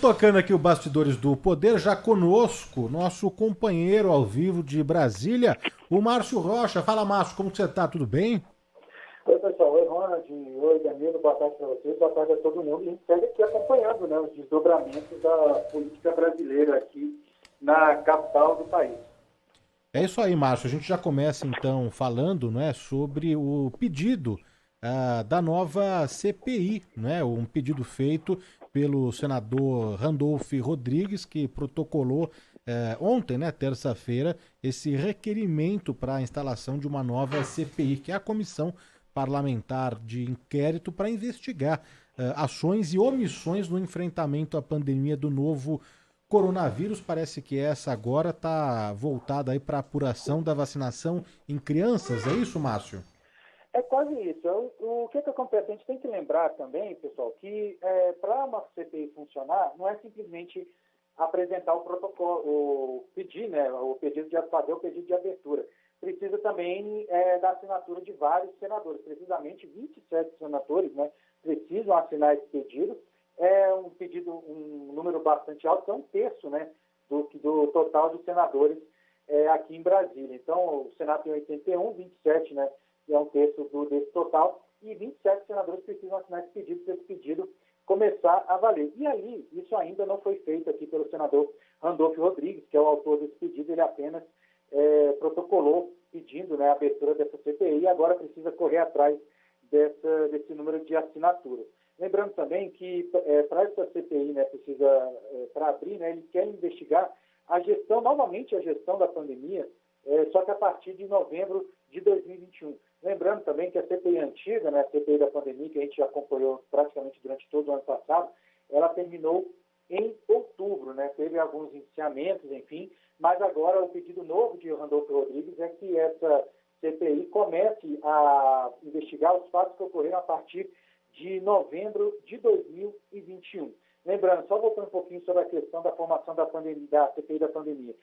tocando aqui o Bastidores do Poder, já conosco, nosso companheiro ao vivo de Brasília, o Márcio Rocha. Fala, Márcio, como você tá? Tudo bem? Oi, pessoal. Oi, Ronald. Oi, Danilo. Boa tarde para vocês. Boa tarde a todo mundo. E a gente segue aqui acompanhando, né, os desdobramentos da política brasileira aqui na capital do país. É isso aí, Márcio. A gente já começa, então, falando, né, sobre o pedido da nova CPI, né, um pedido feito pelo senador Randolph Rodrigues, que protocolou ontem, né, terça-feira, esse requerimento para a instalação de uma nova CPI, que é a Comissão Parlamentar de Inquérito para investigar ações e omissões no enfrentamento à pandemia do novo coronavírus. Parece que essa agora está voltada aí para a apuração da vacinação em crianças. É isso, Márcio? É quase isso. O que acontece? A gente tem que lembrar também, pessoal, que para uma CPI funcionar, não é simplesmente apresentar o protocolo, fazer o pedido de abertura. Precisa também da assinatura de vários senadores. Precisamente 27 senadores, né, precisam assinar esse pedido. É um pedido, um número bastante alto, é um terço, né, do total de senadores aqui em Brasília. Então, o Senado tem 81, 27, né, é um terço desse total, e 27 senadores precisam assinar esse pedido para esse pedido começar a valer. E aí, isso ainda não foi feito aqui pelo senador Randolph Rodrigues, que é o autor desse pedido. Ele apenas protocolou pedindo, né, a abertura dessa CPI, e agora precisa correr atrás desse número de assinaturas. Lembrando também que para essa CPI, né, para abrir, né, ele quer investigar novamente a gestão da pandemia, só que a partir de novembro de 2021. Lembrando também que a CPI antiga, né, a CPI da pandemia, que a gente acompanhou praticamente durante todo o ano passado, ela terminou em outubro, né, teve alguns indiciamentos, enfim, mas agora o pedido novo de Randolph Rodrigues é que essa CPI comece a investigar os fatos que ocorreram a partir de novembro de 2021. Lembrando, só voltando um pouquinho sobre a questão da formação da CPI da pandemia.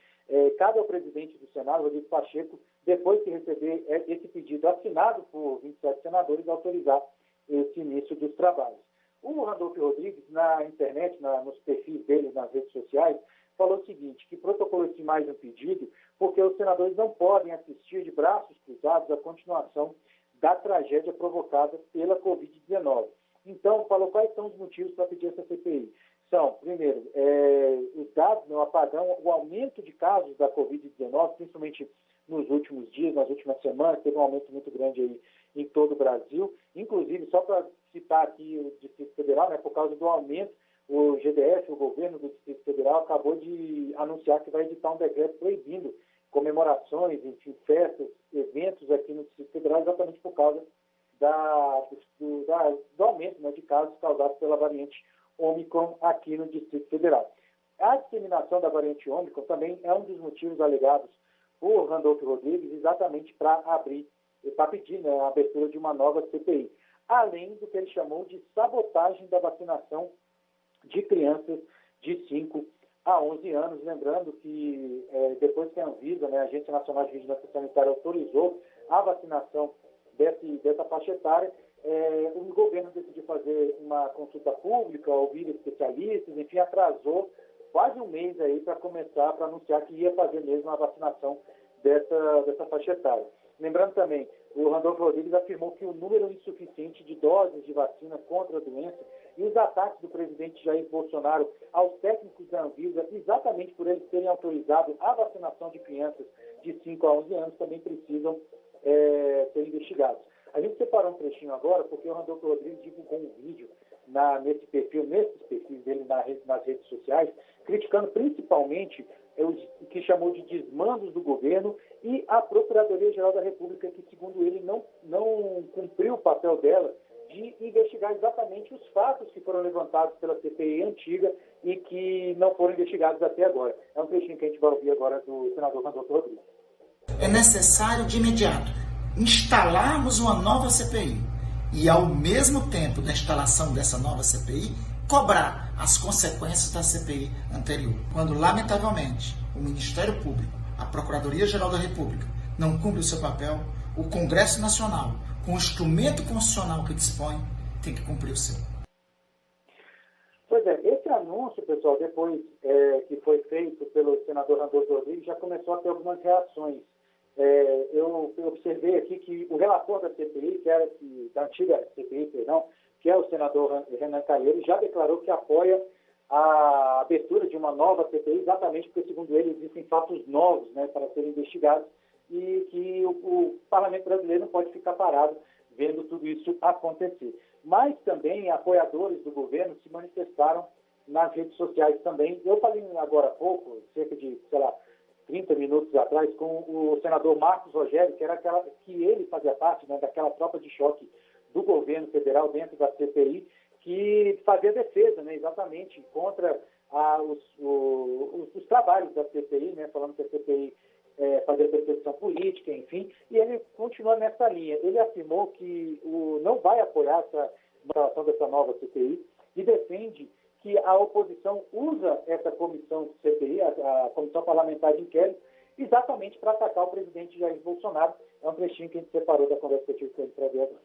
Cabe ao presidente do Senado, Rodrigo Pacheco, depois que receber esse pedido assinado por 27 senadores, autorizar esse início dos trabalhos. O Randolph Rodrigues, na internet, nos perfis dele, nas redes sociais, falou o seguinte, que protocolou esse mais um pedido porque os senadores não podem assistir de braços cruzados a continuação da tragédia provocada pela Covid-19. Então, falou quais são os motivos para pedir essa CPI. São, primeiro, os dados, o apagão, o aumento de casos da Covid-19, principalmente nos últimos dias, nas últimas semanas, teve um aumento muito grande aí em todo o Brasil. Inclusive, só para citar aqui o Distrito Federal, né, por causa do aumento, o GDF, o governo do Distrito Federal, acabou de anunciar que vai editar um decreto proibindo comemorações, enfim, festas, eventos aqui no Distrito Federal, exatamente por causa do aumento, né, de casos causados pela variante Ômicron aqui no Distrito Federal. A disseminação da variante Ômicron também é um dos motivos alegados por Randolph Rodrigues, exatamente para pedir, né, a abertura de uma nova CPI, além do que ele chamou de sabotagem da vacinação de crianças de 5 a 11 anos. Lembrando que depois que a Anvisa, né, a Agência Nacional de Vigilância Sanitária, autorizou a vacinação dessa faixa etária, o governo decidiu fazer uma consulta pública, ouvir especialistas, enfim, atrasou quase um mês aí para anunciar que ia fazer mesmo a vacinação dessa faixa etária. Lembrando também, o Randolph Rodrigues afirmou que o número insuficiente de doses de vacina contra a doença e os ataques do presidente Jair Bolsonaro aos técnicos da Anvisa, exatamente por eles terem autorizado a vacinação de crianças de 5 a 11 anos, também precisam ser investigados. A gente separou um trechinho agora, porque o Randolph Rodrigues divulgou um vídeo nesses perfis dele nas redes sociais, criticando principalmente o que chamou de desmandos do governo e a Procuradoria-Geral da República, que, segundo ele, não cumpriu o papel dela de investigar exatamente os fatos que foram levantados pela CPI antiga e que não foram investigados até agora. É um trechinho que a gente vai ouvir agora do senador Randolph Rodrigues. É necessário, de imediato, instalarmos uma nova CPI e, ao mesmo tempo da instalação dessa nova CPI, cobrar as consequências da CPI anterior. Quando, lamentavelmente, o Ministério Público, a Procuradoria-Geral da República, não cumpre o seu papel, o Congresso Nacional, com o instrumento constitucional que dispõe, tem que cumprir o seu. Pois é, esse anúncio, pessoal, depois que foi feito pelo senador Randolfo Rodrigues, já começou a ter algumas reações. Eu observei aqui que o relator da CPI, da antiga CPI, perdão, que é o senador Renan Calheiros, já declarou que apoia a abertura de uma nova CPI, exatamente porque, segundo ele, existem fatos novos, né, para serem investigados e que o parlamento brasileiro não pode ficar parado vendo tudo isso acontecer. Mas também apoiadores do governo se manifestaram nas redes sociais também. Eu falei agora há pouco, cerca de, 30 minutos atrás, com o senador Marcos Rogério, que ele fazia parte, né, daquela tropa de choque do governo federal dentro da CPI, que fazia defesa, né, exatamente contra os trabalhos da CPI, né, falando que a CPI fazia perseguição política, enfim, e ele continua nessa linha. Ele afirmou que não vai apoiar essa instalação dessa nova CPI e defende que a oposição usa essa comissão CPI, a Comissão Parlamentar de Inquérito, exatamente para atacar o presidente Jair Bolsonaro. É um trechinho que a gente separou da conversa que eu tive com ele para ver agora.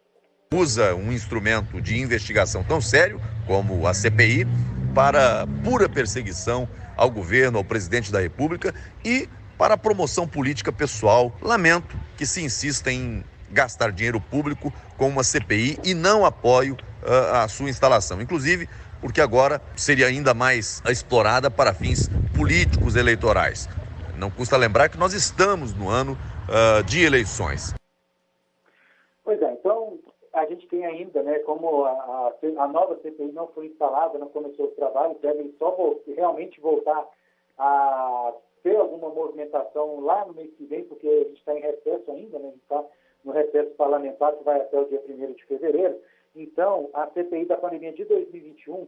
Usa um instrumento de investigação tão sério como a CPI para pura perseguição ao governo, ao presidente da República e para a promoção política pessoal. Lamento que se insista em gastar dinheiro público com uma CPI e não apoio a sua instalação. Inclusive, porque agora seria ainda mais explorada para fins políticos eleitorais. Não custa lembrar que nós estamos no ano de eleições. Pois é, então a gente tem ainda, né, como a nova CPI não foi instalada, não começou o trabalho, deve só realmente voltar a ter alguma movimentação lá no mês que vem, porque a gente está em recesso ainda, né, a gente está no recesso parlamentar que vai até o dia 1º de fevereiro. Então, a CPI da pandemia de 2021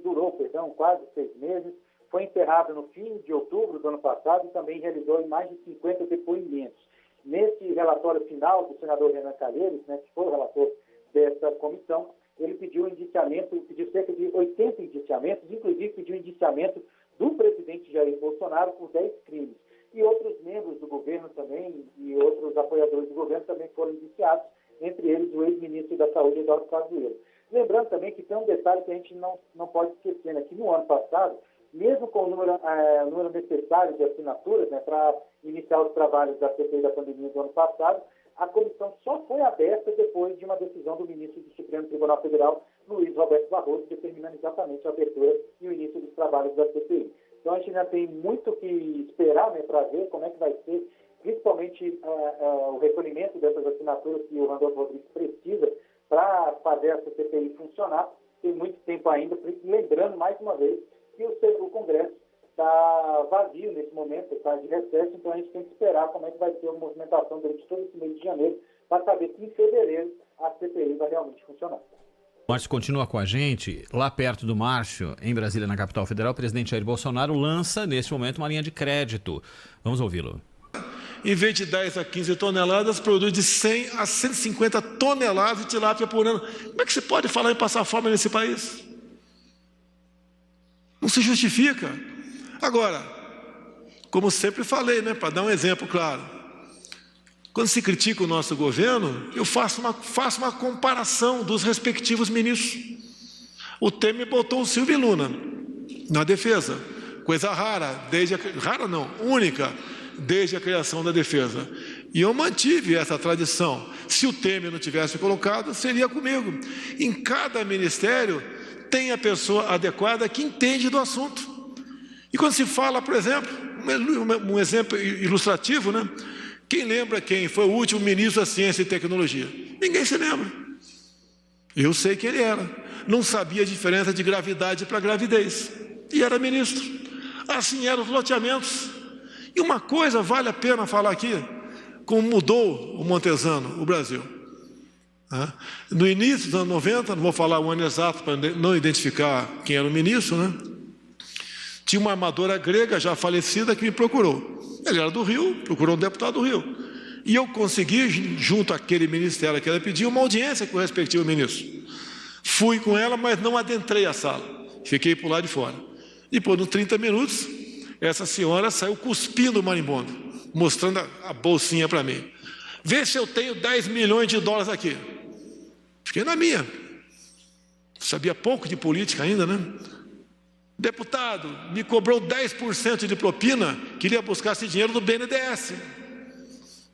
durou quase 6 meses, foi encerrada no fim de outubro do ano passado e também realizou mais de 50 depoimentos. Nesse relatório final do senador Renan Calheiros, né, que foi o relator dessa comissão, ele pediu cerca de 80 indiciamentos, inclusive pediu indiciamento do presidente Jair Bolsonaro por 10 crimes. E outros membros do governo também, e outros apoiadores do governo também foram indiciados, entre eles o ex-ministro da Saúde, Eduardo Pazuello. Lembrando também que tem um detalhe que a gente não pode esquecer, né, que no ano passado, mesmo com o número necessário de assinaturas, né, para iniciar os trabalhos da CPI da pandemia do ano passado, a comissão só foi aberta depois de uma decisão do ministro do Supremo Tribunal Federal, Luiz Roberto Barroso, determinando exatamente a abertura e o início dos trabalhos da CPI. Então a gente ainda tem muito que esperar, né, para ver como é que vai ser, principalmente o recolhimento dessas assinaturas que o Randolfo Rodrigues precisa para fazer essa CPI funcionar. Tem muito tempo ainda, lembrando mais uma vez que o Congresso está vazio nesse momento, está de recesso, então a gente tem que esperar como é que vai ser a movimentação durante todo esse mês de janeiro para saber que em fevereiro a CPI vai realmente funcionar. Márcio continua com a gente. Lá perto do Márcio, em Brasília, na capital federal, o presidente Jair Bolsonaro lança, neste momento, uma linha de crédito. Vamos ouvi-lo. Em vez de 10 a 15 toneladas, produz de 100 a 150 toneladas de tilápia por ano. Como é que se pode falar em passar fome nesse país? Não se justifica. Agora, como sempre falei, né, para dar um exemplo claro, quando se critica o nosso governo, eu faço uma comparação dos respectivos ministros. O Temer botou o Silvio Luna na defesa, coisa única, desde a criação da defesa. E eu mantive essa tradição. Se o Temer não tivesse colocado, seria comigo. Em cada ministério tem a pessoa adequada que entende do assunto. E quando se fala, por exemplo, um exemplo ilustrativo, né? Quem lembra quem foi o último ministro da Ciência e Tecnologia? Ninguém se lembra. Eu sei quem ele era. Não sabia a diferença de gravidade para gravidez. E era ministro. Assim eram os loteamentos. E uma coisa vale a pena falar aqui, como mudou o Montesano, o Brasil. No início dos anos 90, não vou falar o ano exato para não identificar quem era o ministro, né? Tinha uma armadora grega já falecida que me procurou. Ele era do Rio, procurou um deputado do Rio. E eu consegui, junto àquele ministério que ela pediu, uma audiência com o respectivo ministro. Fui com ela, mas não adentrei a sala. Fiquei por lá de fora. Depois de uns 30 minutos, essa senhora saiu cuspindo o marimbondo, mostrando a bolsinha para mim. Vê se eu tenho 10 milhões de dólares aqui. Fiquei na minha. Sabia pouco de política ainda, né? Deputado, me cobrou 10% de propina, queria buscar esse dinheiro do BNDES,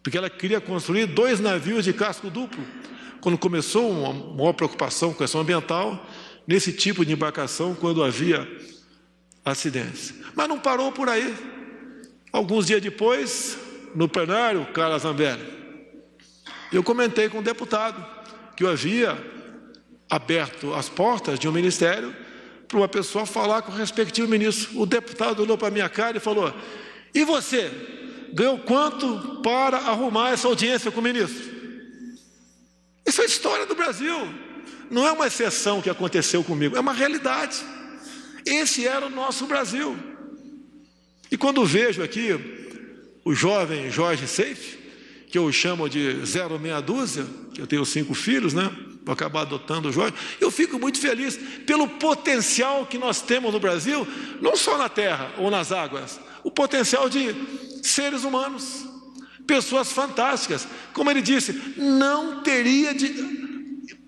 porque ela queria construir 2 navios de casco duplo. Quando começou uma maior preocupação com a questão ambiental, nesse tipo de embarcação, quando havia acidentes. Mas não parou por aí. Alguns dias depois, no plenário, Carla Zambelli, eu comentei com o deputado que eu havia aberto as portas de um ministério para uma pessoa falar com o respectivo ministro. O deputado olhou para a minha cara e falou: e você, ganhou quanto para arrumar essa audiência com o ministro? Isso é a história do Brasil. Não é uma exceção que aconteceu comigo, é uma realidade. Esse era o nosso Brasil. E quando vejo aqui o jovem Jorge Seife, que eu chamo de 0,6 dúzia, que eu tenho 5 filhos, né? Vou acabar adotando o Jorge, eu fico muito feliz pelo potencial que nós temos no Brasil, não só na terra ou nas águas, o potencial de seres humanos, pessoas fantásticas. Como ele disse, não teria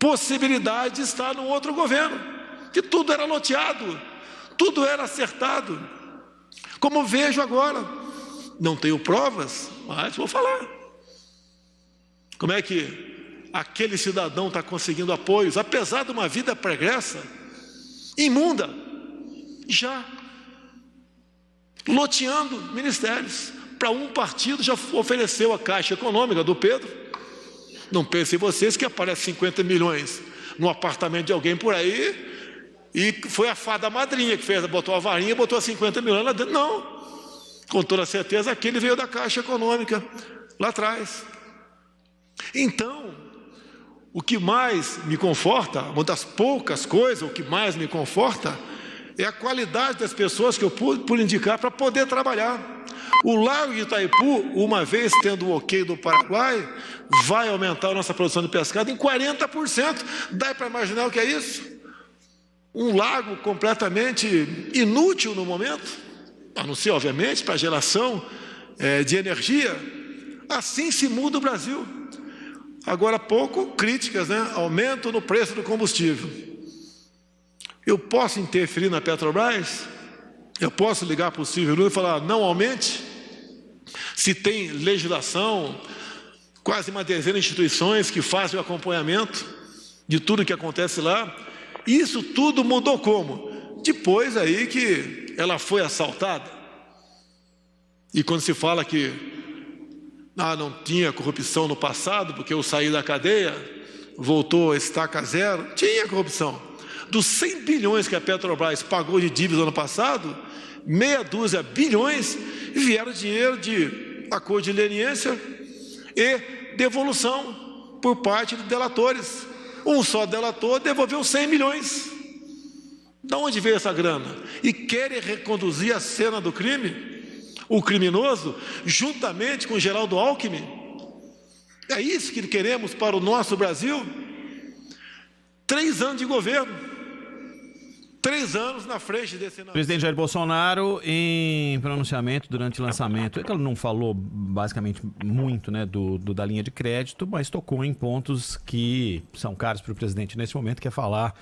possibilidade de estar no outro governo, que tudo era loteado, tudo era acertado. Como vejo agora, não tenho provas, mas vou falar. Como é que aquele cidadão está conseguindo apoios, apesar de uma vida pregressa, imunda, já loteando ministérios. Para um partido já ofereceu a Caixa Econômica do Pedro. Não pensem vocês que aparece 50 milhões no apartamento de alguém por aí e foi a fada madrinha que fez, botou a varinha e botou 50 milhões lá dentro. Não, com toda certeza aquele veio da Caixa Econômica lá atrás. Então, o que mais me conforta, uma das poucas coisas, o que mais me conforta é a qualidade das pessoas que eu pude indicar para poder trabalhar. O Lago de Itaipu, uma vez tendo o ok do Paraguai, vai aumentar a nossa produção de pescado em 40%. Dá para imaginar o que é isso? Um lago completamente inútil no momento, a não ser, obviamente, para geração de energia. Assim se muda o Brasil. Agora há pouco, críticas, né? Aumento no preço do combustível. Eu posso interferir na Petrobras? Eu posso ligar para o Silvio Lula e falar, não aumente? Se tem legislação, quase uma dezena de instituições que fazem o acompanhamento de tudo que acontece lá. Isso tudo mudou como? Depois aí que ela foi assaltada. E quando se fala que não tinha corrupção no passado, porque eu saí da cadeia, voltou a estaca zero, tinha corrupção. Dos 100 bilhões que a Petrobras pagou de dívida no ano passado, meia dúzia bilhões vieram dinheiro de acordo de leniência e devolução por parte de delatores. Um só delator devolveu 100 milhões. De onde veio essa grana? E querem reconduzir a cena do crime, o criminoso, juntamente com o Geraldo Alckmin. É isso que queremos para o nosso Brasil? 3 anos de governo. 3 anos na frente desse... O presidente Jair Bolsonaro, em pronunciamento durante o lançamento, ele não falou basicamente muito, né, da linha de crédito, mas tocou em pontos que são caros para o presidente nesse momento, que é falar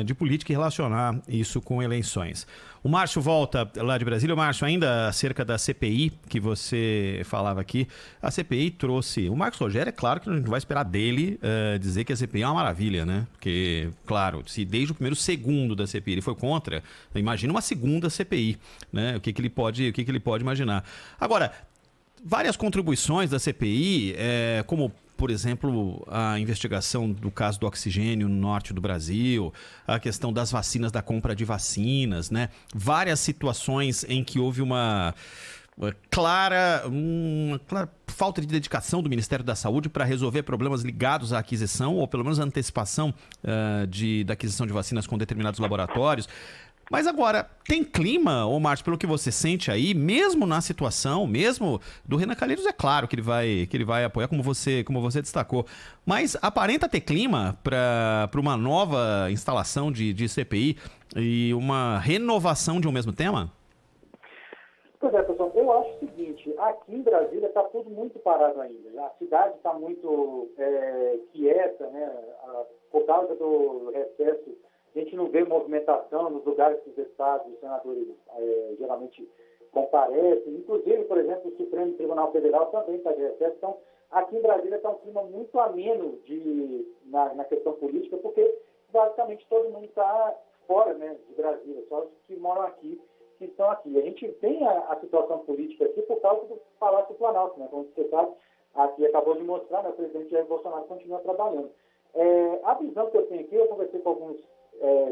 de política e relacionar isso com eleições. O Márcio volta lá de Brasília. O Márcio, ainda acerca da CPI que você falava aqui, a CPI trouxe... O Marcos Rogério, é claro que a gente não vai esperar dele dizer que a CPI é uma maravilha, né? Porque, claro, se desde o primeiro segundo da CPI ele foi contra, imagina uma segunda CPI, né? O que ele pode imaginar. Agora, várias contribuições da CPI, como... Por exemplo, a investigação do caso do oxigênio no norte do Brasil, a questão das vacinas, da compra de vacinas, né? Várias situações em que houve uma clara falta de dedicação do Ministério da Saúde para resolver problemas ligados à aquisição, ou pelo menos a antecipação da aquisição de vacinas com determinados laboratórios. Mas agora, tem clima, ô Márcio, pelo que você sente aí, mesmo na situação, mesmo do Renan Calheiros, é claro que ele vai apoiar, como você destacou, mas aparenta ter clima para uma nova instalação de CPI e uma renovação de um mesmo tema? Pois é, pessoal, eu acho o seguinte, aqui em Brasília está tudo muito parado ainda, a cidade está muito quieta, né, por causa do recesso a gente não vê movimentação nos lugares que os deputados, os senadores geralmente comparecem. Inclusive, por exemplo, o Supremo Tribunal Federal também está de recesso. Então, aqui em Brasília está um clima muito ameno na questão política, porque basicamente todo mundo está fora, né, de Brasília, só os que moram aqui, que estão aqui. A gente tem a situação política aqui por causa do Palácio do Planalto, né, como você sabe, aqui acabou de mostrar, né, o presidente Jair Bolsonaro continua trabalhando. A visão que eu tenho aqui, eu conversei com alguns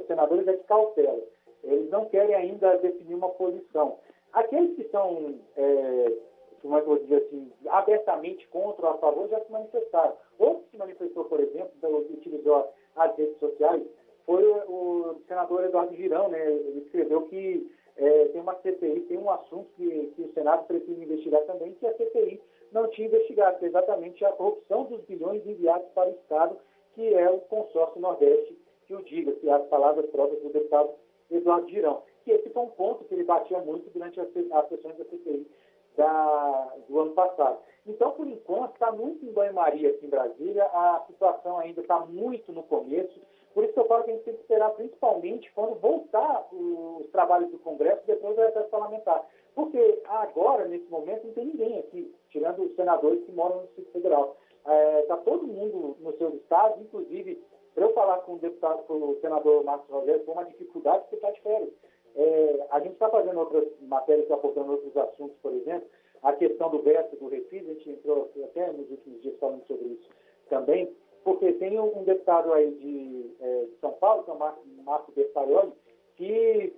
senadores, é de cautela. Eles não querem ainda definir uma posição. Aqueles que são, como é que eu vou dizer assim, abertamente contra ou a favor, já se manifestaram. Outro que se manifestou, por exemplo, utilizou as redes sociais, foi o senador Eduardo Girão, né? Ele escreveu que tem uma CPI, tem um assunto que o Senado precisa investigar também, que a CPI não tinha investigado, que é exatamente a corrupção dos bilhões enviados para o Estado, que é o consórcio Nordeste, que o diga, que as palavras próprias do deputado Eduardo Girão. Que esse foi um ponto que ele batia muito durante as sessões da CPI do ano passado. Então, por enquanto, está muito em banho-maria aqui em Brasília, a situação ainda está muito no começo, por isso que eu falo que a gente tem que esperar principalmente quando voltar os trabalhos do Congresso depois do recesso parlamentar. Porque agora, nesse momento, não tem ninguém aqui, tirando os senadores que moram no Distrito Federal. Está todo mundo nos seus estados, inclusive, para eu falar com o senador Marcos Rogério, foi uma dificuldade porque está de férias. A gente está fazendo outras matérias, abordando outros assuntos, por exemplo, a questão do veto do Refis, a gente entrou até nos últimos dias falando sobre isso também, porque tem um deputado aí de São Paulo, que é o Marco Bertaioli, que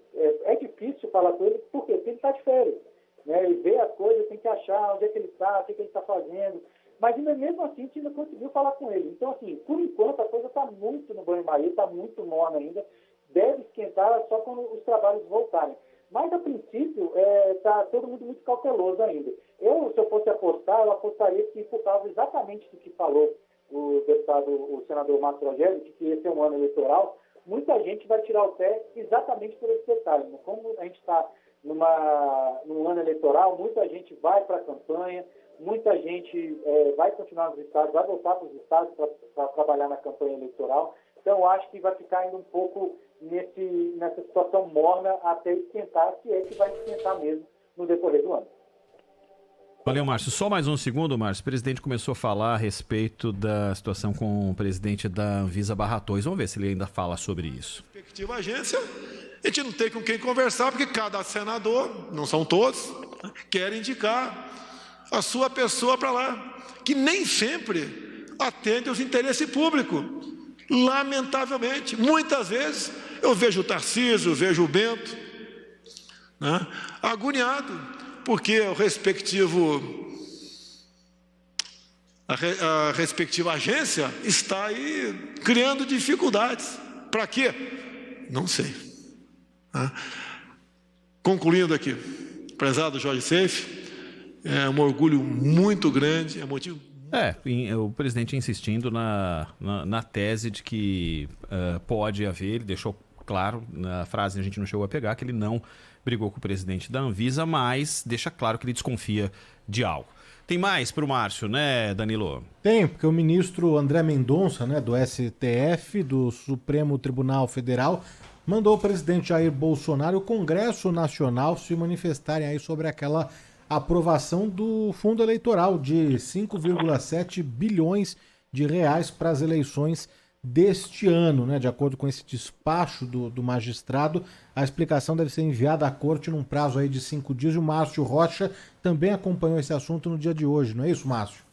é difícil falar com ele, porque ele está de férias. Né? Ele vê as coisas, tem que achar onde é que ele está, o que ele está fazendo, mas ainda mesmo assim a gente ainda conseguiu falar com ele. Então, assim, por enquanto a coisa está muito no banho-maria, está muito morna ainda, deve esquentar só quando os trabalhos voltarem. Mas, a princípio, está todo mundo muito cauteloso ainda. Se eu fosse apostar, eu apostaria que, por causa exatamente do que falou o senador Marcos Rogério, de que esse é um ano eleitoral, muita gente vai tirar o pé exatamente por esse detalhe. Como a gente está num ano eleitoral, muita gente vai para a campanha, muita gente vai continuar nos estados, vai voltar para os estados para trabalhar na campanha eleitoral. Então, eu acho que vai ficar ainda um pouco nessa situação morna até esquentar, se é que vai esquentar mesmo no decorrer do ano. Valeu, Márcio. Só mais um segundo, Márcio. O presidente começou a falar a respeito da situação com o presidente da Anvisa, Barra-Torres. Vamos ver se ele ainda fala sobre isso. Respectiva agência, a gente não tem com quem conversar, porque cada senador, não são todos, quer indicar a sua pessoa para lá, que nem sempre atende aos interesses públicos. Lamentavelmente, muitas vezes eu vejo o Tarcísio, vejo o Bento, né, agoniado, porque a respectiva agência está aí criando dificuldades. Para quê? Não sei. Né? Concluindo aqui, prezado Jorge Seife, é um orgulho muito grande, é motivo. O presidente insistindo na tese de que pode haver, ele deixou claro, na frase a gente não chegou a pegar, que ele não brigou com o presidente da Anvisa, mas deixa claro que ele desconfia de algo. Tem mais para o Márcio, né, Danilo? Tem, porque o ministro André Mendonça, né, do STF, do Supremo Tribunal Federal, mandou o presidente Jair Bolsonaro e o Congresso Nacional se manifestarem aí sobre aquela aprovação do fundo eleitoral de 5,7 bilhões de reais para as eleições deste ano, né? De acordo com esse despacho do magistrado, a explicação deve ser enviada à corte num prazo aí de 5 dias. E o Márcio Rocha também acompanhou esse assunto no dia de hoje, não é isso, Márcio?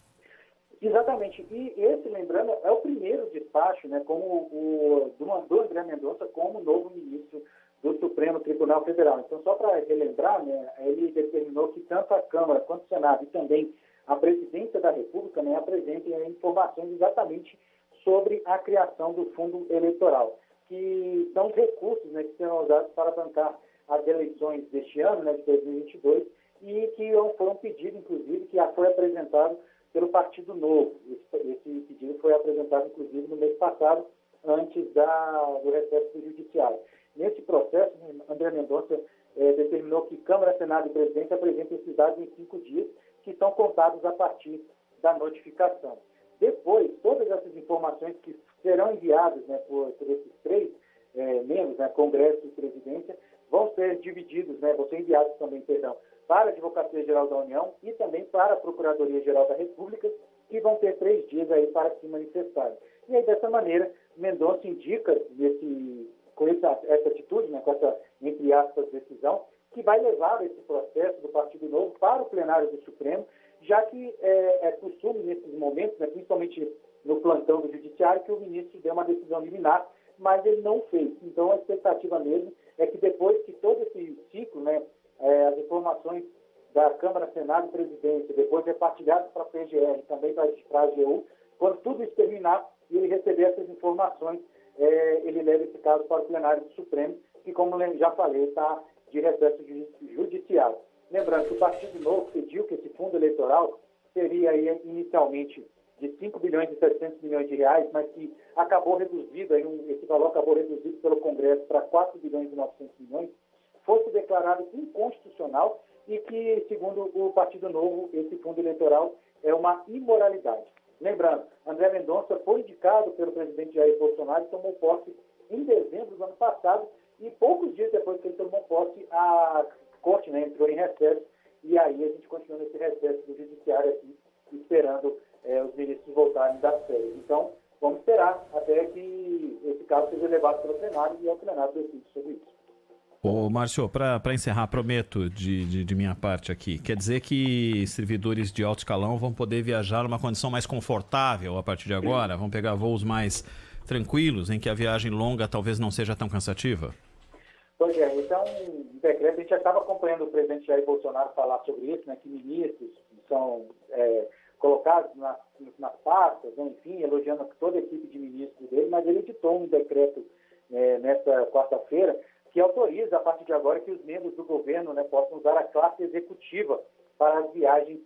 Exatamente. E esse, lembrando, é o primeiro despacho, né, do André Mendonça como novo ministro do Supremo Tribunal Federal. Então, só para relembrar, né, ele determinou que tanto a Câmara quanto o Senado e também a Presidência da República, né, apresentem informações exatamente sobre a criação do fundo eleitoral, que são os recursos, né, que serão usados para bancar as eleições deste ano, né, de 2022, e que foi um pedido, inclusive, que foi apresentado pelo Partido Novo. Esse pedido foi apresentado, inclusive, no mês passado, antes do recesso do Judiciário. Nesse processo, André Mendonça determinou que Câmara, Senado e Presidente apresentem esses dados em 5 dias, que são contados a partir da notificação. Depois, todas essas informações que serão enviadas, né, por esses três, membros, né, Congresso e Presidência, vão ser divididos, né, vão ser enviados também, para a Advocacia-Geral da União e também para a Procuradoria-Geral da República, que vão ter 3 dias aí para se manifestarem. E aí, dessa maneira, Mendonça indica, com essa atitude, né, com essa, entre aspas, decisão, que vai levar esse processo do Partido Novo para o plenário do Supremo, já que é costume nesses momentos, né, principalmente no plantão do Judiciário, que o ministro dê uma decisão liminar, mas ele não fez. Então, a expectativa mesmo é que depois que todo esse ciclo, né, as informações da Câmara, Senado e Presidência, depois repartilhadas para a PGR, também para a AGU, quando tudo isso terminar e ele receber essas informações, ele leva esse caso para o plenário do Supremo, que, como já falei, está de recesso judiciário. Lembrando que o Partido Novo pediu que esse fundo eleitoral seria aí, inicialmente de 5 bilhões e 700 milhões de reais, mas que acabou reduzido, esse valor acabou reduzido pelo Congresso para 4 bilhões e 900 milhões, fosse declarado inconstitucional e que, segundo o Partido Novo, esse fundo eleitoral é uma imoralidade. Lembrando, André Mendonça foi indicado pelo presidente Jair Bolsonaro e tomou posse em dezembro do ano passado, e poucos dias depois que ele tomou posse, a Corte, né, entrou em recesso, e aí a gente continua nesse recesso do Judiciário aqui, esperando os ministros voltarem das férias. Então, vamos esperar até que esse caso seja levado pelo plenário e o plenário decide sobre isso. Ô, Márcio, para encerrar, prometo de minha parte aqui, quer dizer que servidores de alto escalão vão poder viajar numa condição mais confortável a partir de agora? Vão pegar voos mais tranquilos, em que a viagem longa talvez não seja tão cansativa? Pois é, então, em decreto, a gente já estava acompanhando o presidente Jair Bolsonaro falar sobre isso, né, que ministros são colocados nas pastas, né, enfim, elogiando toda a equipe de ministros dele, mas ele editou um decreto nesta quarta-feira que autoriza, a partir de agora, que os membros do governo, né, possam usar a classe executiva para as viagens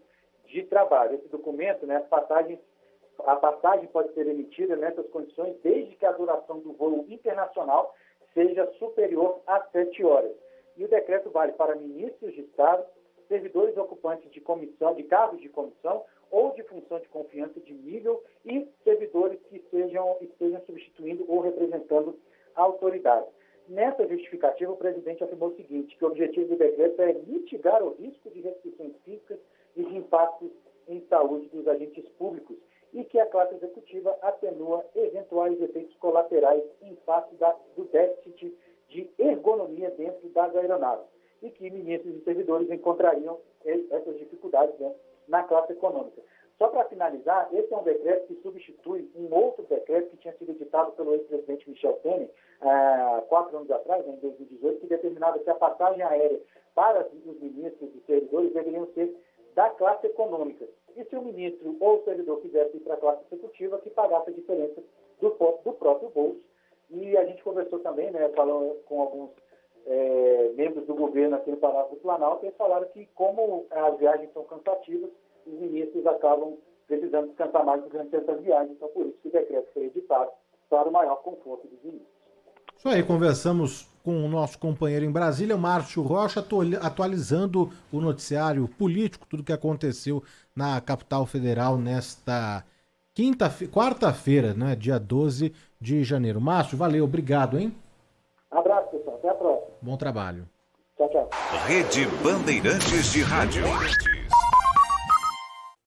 de trabalho. Esse documento, né, a passagem pode ser emitida nessas condições desde que a duração do voo internacional seja superior a 7 horas. E o decreto vale para ministros de Estado, servidores ocupantes de comissão, de cargos de comissão ou de função de confiança de nível e servidores que estejam substituindo ou representando a autoridade. Nessa justificativa, o presidente afirmou o seguinte, que o objetivo do decreto é mitigar o risco de restrições físicas e de impactos em saúde dos agentes públicos e que a classe executiva atenua eventuais efeitos colaterais em face do déficit de ergonomia dentro das aeronaves e que ministros e servidores encontrariam essas dificuldades, né, na classe econômica. Só para finalizar, esse é um decreto que substitui um outro decreto que tinha sido editado pelo ex-presidente Michel Temer 4 anos atrás, em 2018, que determinava que a passagem aérea para os ministros e servidores deveriam ser da classe econômica. E se o ministro ou o servidor quisesse ir para a classe executiva, que pagasse a diferença do próprio bolso. E a gente conversou também, né, falando com alguns membros do governo aqui no Palácio do Planalto, e eles falaram que, como as viagens são cansativas, os ministros acabam precisando descansar mais durante essas viagens. Então, por isso que o decreto foi editado para o maior conforto dos ministros. Isso aí, conversamos com o nosso companheiro em Brasília, Márcio Rocha, atualizando o noticiário político, tudo que aconteceu na capital federal nesta quarta-feira, né, dia 12 de janeiro. Márcio, valeu, obrigado, hein? Abraço, pessoal. Até a próxima. Bom trabalho. Tchau, tchau. Rede Bandeirantes de Rádio.